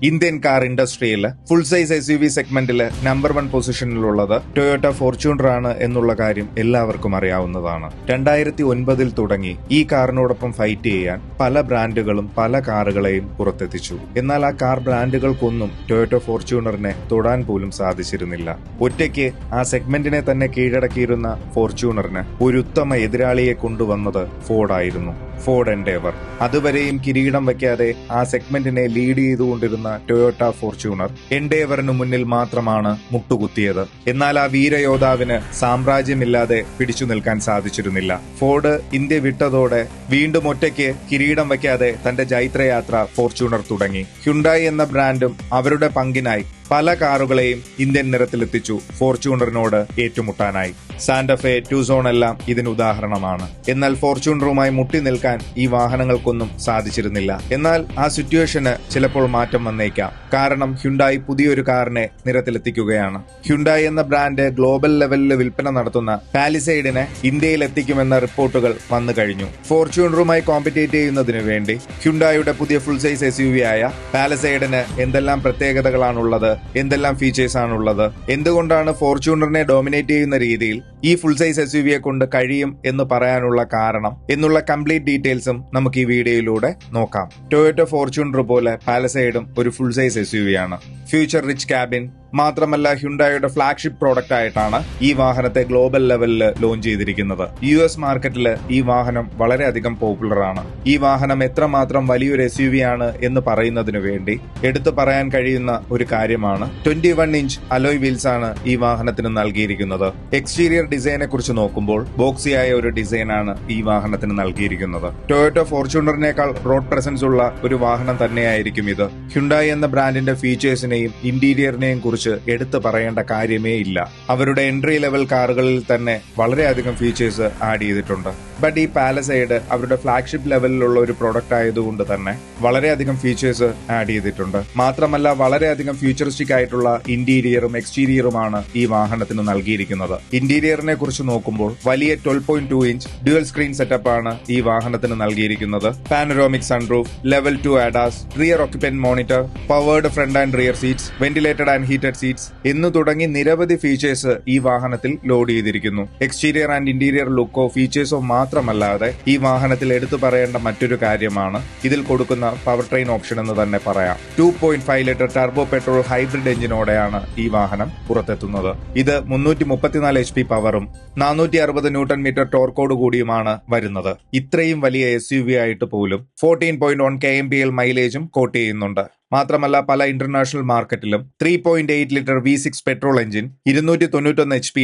Indian car ഇൻഡസ്ട്രിയിൽ full size SUV സെഗ്മെന്റിൽ number 1 പൊസിഷനിലുള്ളത് Toyota Fortuner ആണ് എന്നുള്ള കാര്യം എല്ലാവർക്കും അറിയാവുന്നതാണ്. 2009 തുടങ്ങി ഈ കാറിനോടൊപ്പം ഫൈറ്റ് ചെയ്യാൻ പല ബ്രാൻഡുകളും പല കാറുകളെയും പുറത്തെത്തിച്ചു. എന്നാൽ ആ കാർ ബ്രാൻഡുകൾക്കൊന്നും ടൊയോട്ട ഫോർച്യൂണറിനെ തൊടാൻ പോലും സാധിച്ചിരുന്നില്ല. ഒറ്റയ്ക്ക് ആ സെഗ്മെന്റിനെ തന്നെ കീഴടക്കിയിരുന്ന ഫോർച്യൂണറിന് ഒരു ഉത്തമ എതിരാളിയെ കൊണ്ടുവന്നത് ഫോർഡ് ആയിരുന്നു. Ford Endeavour. അതുവരെയും കിരീടം വയ്ക്കാതെ ആ സെഗ്മെന്റിനെ ലീഡ് ചെയ്തുകൊണ്ടിരുന്ന ടൊയോട്ട ഫോർച്യൂണർ എൻഡേവറിന് മുന്നിൽ മാത്രമാണ് മുട്ടുകുത്തിയത്. എന്നാൽ ആ വീരയോദ്ധാവിന് സാമ്രാജ്യമില്ലാതെ പിടിച്ചു നിൽക്കാൻ സാധിച്ചിരുന്നില്ല. ഫോർഡ് ഇന്ത്യ വിട്ടതോടെ വീണ്ടും ഒറ്റയ്ക്ക് കിരീടം വയ്ക്കാതെ തന്റെ ജൈത്രയാത്ര ഫോർച്യൂണർ തുടങ്ങി. ഹ്യുണ്ടായി എന്ന ബ്രാൻഡും അവരുടെ പങ്കിനായി പല കാറുകളെയും ഇന്ത്യൻ നിരത്തിലെത്തിച്ചു ഫോർച്യൂണറിനോട് ഏറ്റുമുട്ടാനായി. സാന്റഫെ, ട്യൂസോൺ എല്ലാം ഇതിന് ഉദാഹരണമാണ്. എന്നാൽ ഫോർച്യൂണറുമായി മുട്ടി നിൽക്കാൻ ഈ വാഹനങ്ങൾക്കൊന്നും സാധിച്ചിരുന്നില്ല. എന്നാൽ ആ സിറ്റുവേഷന് ചിലപ്പോൾ മാറ്റം വന്നേക്കാം. കാരണം ഹ്യുണ്ടായി പുതിയൊരു കാറിനെ നിരത്തിലെത്തിക്കുകയാണ്. ഹ്യുണ്ടായി എന്ന ബ്രാൻഡ് ഗ്ലോബൽ ലെവലിൽ വിൽപ്പന നടത്തുന്ന പാലിസൈഡിനെ ഇന്ത്യയിൽ എത്തിക്കുമെന്ന റിപ്പോർട്ടുകൾ വന്നു കഴിഞ്ഞു. ഫോർച്യൂണറുമായി കോമ്പറ്റേറ്റ് ചെയ്യുന്നതിനു വേണ്ടി ഹ്യുണ്ടായിയുടെ പുതിയ ഫുൾ സൈസ് SUV ആയ പാലിസൈഡിന് എന്തെല്ലാം പ്രത്യേകതകളാണുള്ളത്, എന്തെല്ലാം ഫീച്ചേഴ്സ് ആണുള്ളത്, എന്തുകൊണ്ടാണ് ഫോർച്യൂണറിനെ ഡോമിനേറ്റ് ചെയ്യുന്ന രീതിയിൽ ഈ ഫുൾ സൈസ് SUVയെ കൊണ്ട് കഴിയും എന്ന് പറയാനുള്ള കാരണം എന്നുള്ള കംപ്ലീറ്റ് ഡീറ്റെയിൽസും നമുക്ക് ഈ വീഡിയോയിലൂടെ നോക്കാം. ടൊയോട്ട ഫോർച്യൂണർ പോലെ പാലസൈഡും ഒരു ഫുൾ സൈസ് SUV ആണ്. ഫ്യൂച്ചർ റിച്ച് ക്യാബിൻ മാത്രമല്ല, ഹ്യുണ്ടായിയുടെ ഫ്ലാഗ്ഷിപ്പ് പ്രോഡക്റ്റ് ആയിട്ടാണ് ഈ വാഹനത്തെ ഗ്ലോബൽ ലെവലിൽ ലോഞ്ച് ചെയ്തിരിക്കുന്നത്. US മാർക്കറ്റിൽ ഈ വാഹനം വളരെയധികം പോപ്പുലർ ആണ്. ഈ വാഹനം എത്രമാത്രം വലിയൊരു SUV ആണ് എന്ന് പറയുന്നതിനു വേണ്ടി എടുത്തു പറയാൻ കഴിയുന്ന ഒരു കാര്യമാണ് 21 ഇഞ്ച് അലോയ് വീൽസ് ആണ് ഈ വാഹനത്തിന് നൽകിയിരിക്കുന്നത്. എക്സ്റ്റീരിയർ ഡിസൈനെ കുറിച്ച് നോക്കുമ്പോൾ ബോക്സിയായ ഒരു ഡിസൈനാണ് ഈ വാഹനത്തിന് നൽകിയിരിക്കുന്നത്. ടൊയോട്ട ഫോർച്യൂണറിനേക്കാൾ റോഡ് പ്രസൻസ് ഉള്ള ഒരു വാഹനം തന്നെയായിരിക്കും ഇത്. ഹ്യുണ്ടായി എന്ന ബ്രാൻഡിന്റെ ഫീച്ചേഴ്സിനെയും ഇന്റീരിയറിനെയും കുറിച്ച് എടുത്തു പറയേണ്ട കാര്യമേ ഇല്ല. അവരുടെ എൻട്രി ലെവൽ കാറുകളിൽ തന്നെ വളരെയധികം ഫീച്ചേഴ്സ് ആഡ് ചെയ്തിട്ടുണ്ട്. ബട്ട് ഈ പാലസൈഡ് അവരുടെ ഫ്ലാഗ്ഷിപ്പ് ലെവലിലുള്ള ഒരു പ്രൊഡക്റ്റ് ആയതുകൊണ്ട് തന്നെ വളരെയധികം ഫീച്ചേഴ്സ് ആഡ് ചെയ്തിട്ടുണ്ട്. മാത്രമല്ല, വളരെയധികം ഫ്യൂച്ചറിസ്റ്റിക് ആയിട്ടുള്ള ഇന്റീരിയറും എക്സ്റ്റീരിയറുമാണ് ഈ വാഹനത്തിന് നൽകിയിരിക്കുന്നത്. ഇന്റീരിയറിനെ കുറിച്ച് നോക്കുമ്പോൾ വലിയ 12.2 ഇഞ്ച് ഡ്യുവൽ സ്ക്രീൻ സെറ്റപ്പ് ആണ് ഈ വാഹനത്തിന് നൽകിയിരിക്കുന്നത്. Panoramic sunroof, level 2 ADAS, rear occupant monitor, powered front and rear seats, ventilated and heated seats എന്നു തുടങ്ങി നിരവധി ഫീച്ചേഴ്സ് ഈ വാഹനത്തിൽ ലോഡ് ചെയ്തിരിക്കുന്നു. എക്സ്റ്റീരിയർ ആൻഡ് ഇന്റീരിയർ ലുക്കോ ഫീച്ചേഴ്സോ മാത്രമല്ലാതെ ഈ വാഹനത്തിൽ എടുത്തു പറയേണ്ട മറ്റൊരു കാര്യമാണ് ഇതിൽ കൊടുക്കുന്ന പവർ ട്രെയിൻ ഓപ്ഷൻ എന്ന് തന്നെ പറയാം. 2.5 ലിറ്റർ ടർബോ പെട്രോൾ ഹൈബ്രിഡ് എഞ്ചിനോടെയാണ് ഈ വാഹനം പുറത്തെത്തുന്നത്. ഇത് 334 HP പവറും 460 ന്യൂട്ടൺ മീറ്റർ ടോർക്കോട് കൂടിയുമാണ് വരുന്നത്. ഇത്രയും വലിയ SUV ആയിട്ട് പോലും 14.1 kmpl മൈലേജും കോട്ട് ചെയ്യുന്നുണ്ട്. മാത്രമല്ല, പല ഇന്റർനാഷണൽ മാർക്കറ്റിലും 3.8 litre V6 petrol engine 291 HP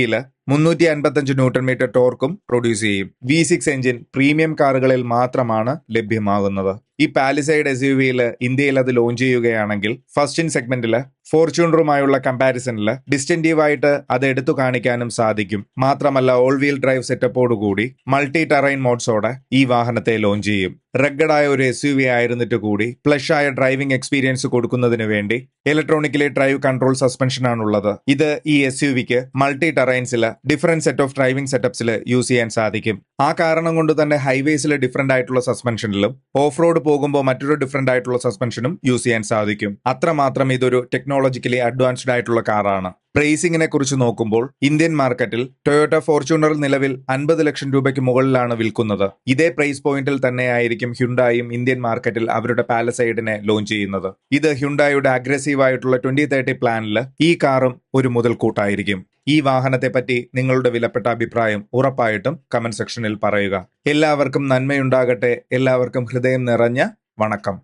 355 newton metre ടോർക്കും പ്രൊഡ്യൂസ് ചെയ്യും. V6 എഞ്ചിൻ പ്രീമിയം കാറുകളിൽ മാത്രമാണ് ലഭ്യമാകുന്നത്. ഈ പാലിസൈഡ് SUVയിൽ ഇന്ത്യയിൽ അത് ലോഞ്ച് ചെയ്യുകയാണെങ്കിൽ ഫസ്റ്റ് ഇൻ സെഗ്മെന്റില് ഫോർച്യൂണറുമായുള്ള കമ്പാരിസണിൽ ഡിസ്റ്റിൻറ്റീവ് ആയിട്ട് അത് എടുത്തു കാണിക്കാനും സാധിക്കും. മാത്രമല്ല, ഓൾ വീൽ ഡ്രൈവ് സെറ്റപ്പോടുകൂടി മൾട്ടി ടെറൈൻ മോഡ്സോടെ ഈ വാഹനത്തെ ലോഞ്ച് ചെയ്യും. റഗ്ഗഡായ ഒരു SUV ആയിരുന്നിട്ട് കൂടി പ്ലഷ് ആയ ഡ്രൈവിംഗ് എക്സ്പീരിയൻസ് കൊടുക്കുന്നതിന് വേണ്ടി ഇലക്ട്രോണിക്കലി ഡ്രൈവ് കൺട്രോൾ സസ്പെൻഷൻ ആണുള്ളത്. ഇത് ഈ SUVക്ക് മൾട്ടി ടെറൈൻസിൽ ഡിഫറെന്റ് സെറ്റ് ഓഫ് ഡ്രൈവിംഗ് സെറ്റപ്സിൽ യൂസ് ചെയ്യാൻ സാധിക്കും. ആ കാരണം കൊണ്ട് തന്നെ ഹൈവേസിൽ ഡിഫറെന്റ് ആയിട്ടുള്ള സസ്പെൻഷനിലും ഓഫ് റോഡ് പോകുമ്പോൾ മറ്റൊരു ഡിഫറെന്റ് ആയിട്ടുള്ള സസ്പെൻഷനും യൂസ് ചെയ്യാൻ സാധിക്കും. അത്രമാത്രം ഇതൊരു ടെക്നോളജിക്കലി അഡ്വാൻസ്ഡ് ആയിട്ടുള്ള കാറാണ്. പ്രൈസിങ്ങിനെ കുറിച്ച് നോക്കുമ്പോൾ ഇന്ത്യൻ മാർക്കറ്റിൽ ടൊയോട്ട ഫോർച്യൂണർ നിലവിൽ 50 ലക്ഷം രൂപയ്ക്ക് മുകളിലാണ് വിൽക്കുന്നത്. ഇതേ പ്രൈസ് പോയിന്റിൽ തന്നെയായിരിക്കും ഹ്യുണ്ടായും ഇന്ത്യൻ മാർക്കറ്റിൽ അവരുടെ പാലസൈഡിനെ ലോഞ്ച് ചെയ്യുന്നത്. ഇത് ഹ്യുണ്ടായുടെ അഗ്രസീവ് ആയിട്ടുള്ള 2030 പ്ലാനിൽ ഈ കാറും ഒരു മുതൽക്കൂട്ടായിരിക്കും. ഈ വാഹനത്തെ പറ്റി നിങ്ങളുടെ വിലപ്പെട്ട അഭിപ്രായം ഉറപ്പായിട്ടും കമന്റ് സെക്ഷനിൽ പറയുക. എല്ലാവർക്കും നന്മയുണ്ടാകട്ടെ. എല്ലാവർക്കും ഹൃദയം നിറഞ്ഞ വണക്കം.